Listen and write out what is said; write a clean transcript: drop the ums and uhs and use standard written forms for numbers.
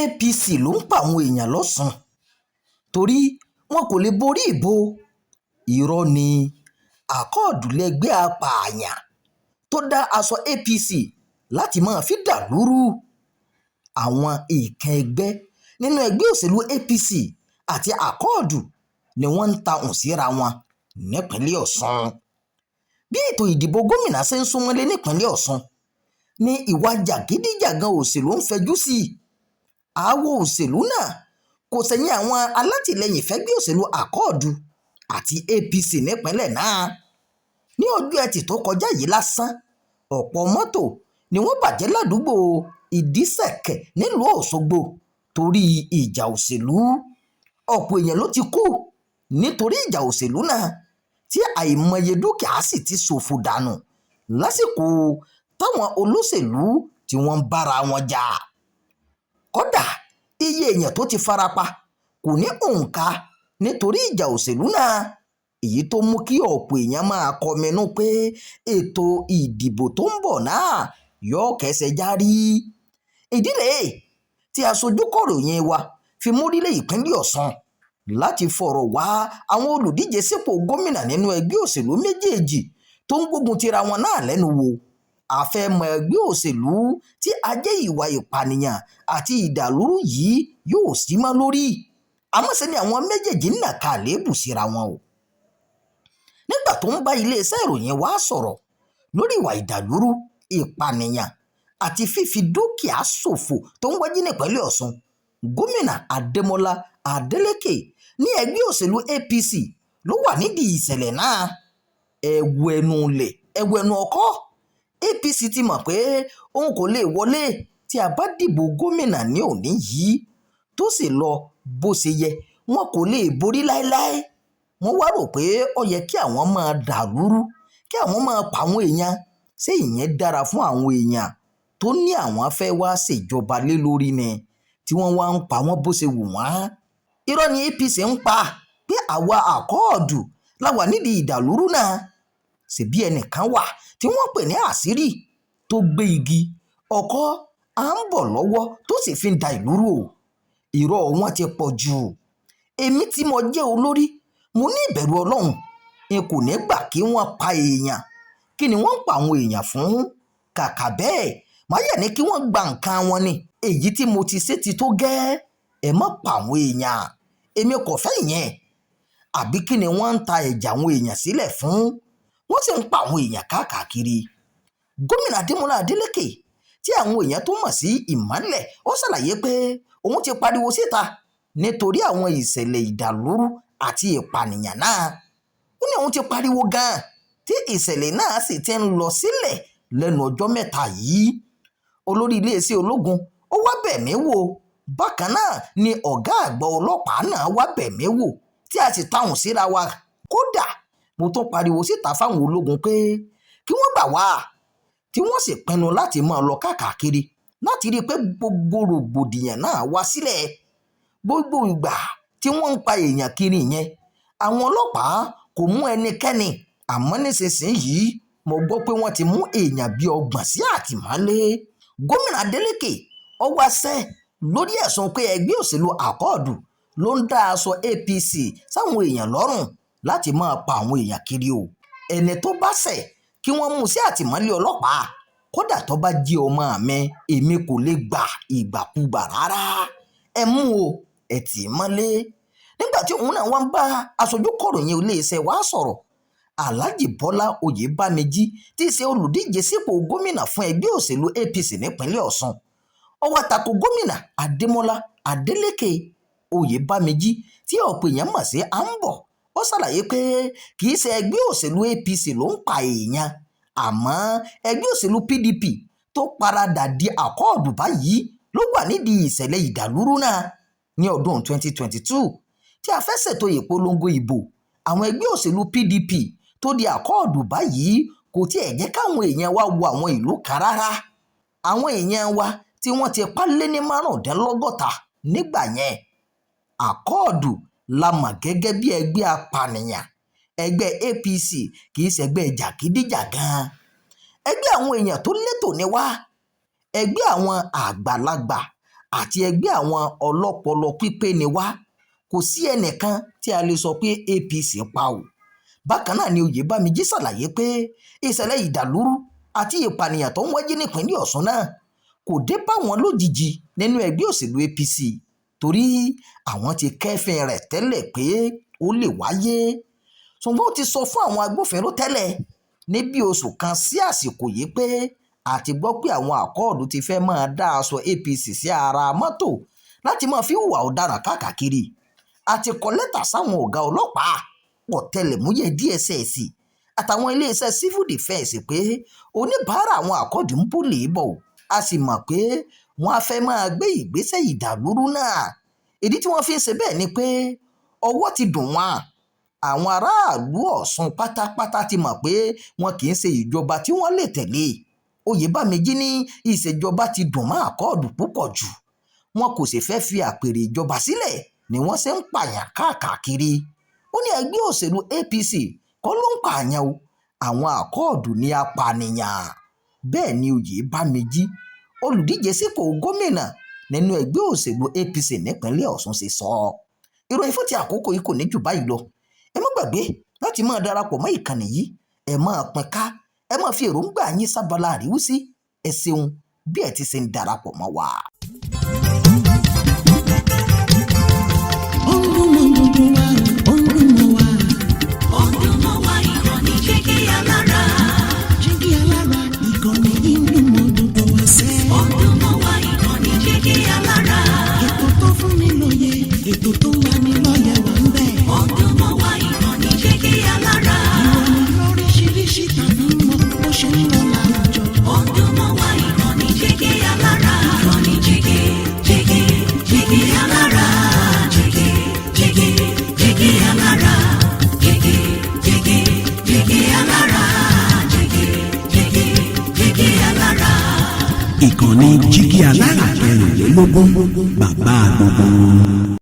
APC ló ń pa àwọn èèyàn lọ́sàn-án torí wọn kò lè borí ìbò. Irọ́ ni. Àkọọ̀dù lẹgbẹ́ apààyàn tó dá aṣọ APC láti máa fi dàlúrú. Àwọn ìkan ẹgbẹ́ nínú ẹgbẹ́ òṣèlú APC àti àkọọ̀dù ni wọ́n ń tahùn síra wọn nípínlẹ̀ Ọ̀ṣun. Bí ètò ìdìbò gómìnà ṣe ń súnmọ́lé nípínlẹ̀ Ọ̀ṣun ni ìwà jàgídíjàgan òṣèlú ń fẹjú sí i. Aáwọ̀ òṣèlú náà kò sẹ̀yìn àwọn alátìlẹyìn fẹ́gbẹ́ òṣèlú àkọọ̀dù àti APC nípínlẹ̀ náà. Ní ọjọ́ Ẹtì tó kọjá yìí lásán, ọ̀pọ̀ mọ́tò ni wọ́n bàjẹ́ ládùúgbò Ìdísẹ̀kẹ̀ nílùú Òṣogbo torí ìjà òṣèlú. Ọ̀pọ̀ èèyàn ló ti kú nítorí ìjà òṣèlú náà tí àìmọye dúkìá sì ti ṣòfò dànù lásìkò táwọn olóṣèlú tí wọ́n ń bára wọn jà. Kódà iye èèyàn tó ti farapa kò ní òǹkà nítorí ìjà òṣèlú náà, èyí tó mú kí ọ̀pọ̀ èèyàn máa kọminú pé ètò ìdìbò tó ń bọ̀ náà yóò kẹsẹ̀ járí. Ìdí rèé tí aṣojú kọ̀ròyìn wa fi mórílẹ̀ ìpínlẹ̀ Ọ̀ṣun láti fọ̀rọ̀ wá àwọn olùdíje sípò gómìnà nínú ẹgbẹ́ òṣèlú méjèèjì tó ń gbógun tira wọn náà lẹ́nu wò. A fẹ́ mọ ẹgbẹ́ òṣèlú tí ajé ìwà ìpànìyàn àti ìdàlúrú yìí yóò sí mọ́ lórí. Àmọ́ ṣe ni àwọn méjèèjì ń nàka àléébù síra wọn o. Nígbà tó ń bá iléeṣẹ́ ìròyìn wa sọ̀rọ̀ lórí ìwà ìdàlúrú, ìpànìyàn àti fífi dúkìá ṣòfò tó ń wáyé nípínlẹ̀ Ọ̀ṣun, gómìnà Adémọ́lá Adélékè ní ẹgbẹ́ òṣèlú APC ló wà nídìí ìṣẹ̀lẹ̀ náà. Ẹ̀wù ẹnu ọkọ́. APC ti mọ̀ pé òun kò lè wọlé tí a bá dìbò gómìnà ní òní yìí tó sì lọ bó ṣe yẹ, wọn kò lè borí láéláé. Wọ́n wá rò pé ó yẹ kí àwọn máa dàlúrú, kí àwọn máa pa àwọn èèyàn. Ṣé ìyẹn dára fún àwọn èèyàn tó ní àwọn fẹ́ wá ṣèjọba lé lórí ni tí wọ́n wá ń pa wọ́n bó ṣe wù wọ́n? Irọ́ ni APC ń pa pé àwa àkọọ̀dù la wà nídìí ìdàlúrú náà. Ṣèbí ẹnìkan wà tí wọ́n pè ní àṣírí tó gbé igi ọkọ́ à ń bọ̀ lọ́wọ́ tó sì fi ń da ìlú rú o. Irọ́ wọn ti pọ̀ jù. Èmi tí mo jẹ́ olórí, mo ní ìbẹ̀rù Ọlọ́run, n kò ní gbà kí wọ́n pa èèyàn. Kí ni wọ́n ń pa àwọn èèyàn fún? Kàkà bẹ́ẹ̀, màá yà ní kí wọ́n gba nǹkan wọn ni. Èyí tí mo ti ṣe ti tó gẹ́. Ẹ má pa àwọn èèyàn. Èmi kò fẹ́ ìyẹn. Àbí kí ni wọ́n ń ta ẹ̀jẹ̀ àwọn èèyàn sílẹ̀ fún? Wọ́n sì ń pa àwọn èèyàn káàkiri. Gómìnà Adémọ́lá Adélékè tí àwọn èèyàn tó mọ̀ sí Ìmọ́lẹ̀, ó ṣàlàyé pé òun ti pariwo síta nítorí àwọn ìṣẹ̀lẹ̀ ìdàlúrú àti ìpànìyàn náà. Ó ní òun ti pariwo gan-an tí ìṣẹ̀lẹ̀ náà sì ti ń lọ sílẹ̀ lẹ́nu ọjọ́ mẹ́ta yìí. Olórí iléeṣẹ́ ológun ó wá bẹ̀ mí wò. Bákan náà ni ọ̀gá àgbà ọlọ́pàá náà wá bẹ̀ mí wò tí a sì tahùn síra wa. Kódà mo tún pariwo síta fáwọn ológun pé kí wọ́n gbà wá, tí wọ́n sì pinnu láti máa lọ káàkiri láti rí i pé gbogbo rògbòdìyàn náà wá sílẹ̀. Gbogbo ìgbà tí wọ́n ń pa èèyàn kiri yẹn, àwọn ọlọ́pàá kò mú ẹnikẹ́ni. Àmọ́ nísinsìnyí mo gbọ́ pé wọ́n ti mú èèyàn bíi 30 sí àtìmọ́lé. Gómìnà Adélékè ó wá sẹ́ lórí ẹ̀sùn pé ẹgbẹ́ òṣèlú àkọọ̀dù ló ń dá aṣọ APC sáwọn èèyàn lọ́rùn láti máa pa àwọn èèyàn kiri o. Ẹni tó bá ṣẹ̀ kí wọ́n mú sí àtìmọ́lé ọlọ́pàá. Kódà tó bá jí ọmọ mi, èmi kò lè gba ìgbàkúgbà rárá. Ẹ mú o, ẹ tì í mọ́lé. Nígbà tí òun náà wá ń bá aṣojú kọ̀ròyìn iléeṣẹ́ wa sọ̀rọ̀, Alhaji Bọ́lá Oyèbámẹ́jì tí í ṣe olùdíje sípò gómìnà fún ẹgbẹ́ òṣèlú APC nípínlẹ̀ Ọ̀ṣun, ó wá tako gómìnà Adémọ́lá Adélékè. Oyèbámẹ́jì tí ọ̀pọ̀ èèyàn mọ̀ sí Àǹbọ̀, ó ṣàlàyé pé kì í ṣe ẹgbẹ́ òṣèlú APC ló ń pa èèyàn, àmọ́ ẹgbẹ́ òṣèlú PDP tó paradà di àkọọ̀dù báyìí ló wà nídìí ìṣẹ̀lẹ̀ ìdàlúrú náà. Ní ọdún 2022 tí a fẹ́ ṣètò ìpolongo ìbò, àwọn ẹgbẹ́ òṣèlú PDP tó di àkọọ̀dù báyìí kò tiẹ̀ jẹ́ káwọn èèyàn wa wo àwọn ìlú kan rárá. Àwọn èèyàn wa tí wọ́n ti pa lé ní 65 nígbà yẹn. Àkọọ̀dù la mọ̀ gẹ́gẹ́ bí ẹgbẹ́ apànìyàn. Ẹgbẹ́ APC kì í ṣẹgbẹ́ jàgídíjàgan. Ẹgbẹ́ àwọn èèyàn tó létò ni wá. Ẹgbẹ́ àwọn àgbàlagbà àti ẹgbẹ́ àwọn ọlọ́pọlọ pípé ni wá, kò sí ẹnìkan tí a lè sọ pé APC pa o. Bákan náà ni Oyèbámíjí ṣàlàyé pé ìṣẹ̀lẹ̀ ìdàlúrú àti ìpànìyàn tó ń wáyé nípínlẹ̀ Ọ̀ṣun náà kò dé bá wọn lójijì nínú ẹgbẹ́ òṣèlú APC, torí àwọn ti kẹ́fìn rẹ̀ tẹ́lẹ̀ pé ó lè wáyé. ṣùgbọ́n ó ti sọ fún àwọn agbófinró tẹ́lẹ̀ ní bí oṣù kan sí àsìkò yìí pé àti gbọ́ pé àwọn àkọọ́dù ti fẹ́ máa dá aṣọ APC sí ara mọ́tò láti máa fi hùwà ọ̀daràn káàkiri. àti kọ lẹ́tà sáwọn ọ̀gá ọlọ́pàá, ọ̀tẹlẹ̀múyẹ́ DSS àtàwọn iléeṣẹ́ civil defence pé oníbàárà àwọn àkọọ́dù ń bólè bọ̀, a sì mọ̀ pé wọ́n á fẹ́ máa gbé ìgbésẹ̀ ìdàlúrú náà. ìdí tí wọ́n fi ń ṣe bẹ́ẹ̀ ni pé ọwọ́ ti dùn wọ́n. àwọn aráàlú Ọ̀ṣun pátápátá ti mọ̀ pé wọn kì í ṣe ìjọba tí wọ́n lè tẹ̀lé. Oyèbámíjí ní ìṣèjọba ti dùn mọ́ àkọọ́dù púpọ̀ jù, wọn kò sì fẹ́ fi àpèrè ìjọba sílẹ̀ ni wọ́n ṣe ń pààyàn káàkiri. ó ní ẹgbẹ́ òṣèlú APC kọ́ ló ń pààyàn o, àwọn àkọọ́dù ni apànìyàn. bẹ́ẹ̀ ni Oyèbámíjí, olùdíje sípò gómìnà nínú ẹgbẹ́ òṣèlú APC nípínlẹ̀ Ọ̀ṣun ṣe sọ. ìròyìn fún ti àkókò yìí kò ní jù báyìí lọ. ẹ má gbàgbé láti máa darapọ̀ mọ́ ìkànnì yìí, ẹ máa pín ká, ẹ máa fi èròǹgbà yín sábàlá àríwísí. ẹ ṣeun bí ẹ ti ṣe ń darapọ̀ mọ́ wa. Ètò tó wà ní lọ́yẹ̀ wà ń bẹ̀. Ọdún mọ́ wa ìkànnì Jígí Alára. Ìròyìn lóríṣiríṣi tàbí mọ bó ṣe ń lọ láwùjọ. Ọdún mọ́ wa ìkànnì Jígí Alára. Ìkànnì Jígí Alára. Jígí Alára. Jígí Alára. Jígí Alára. Ìkànnì Jígí Alára 24, bàbá gbogbo.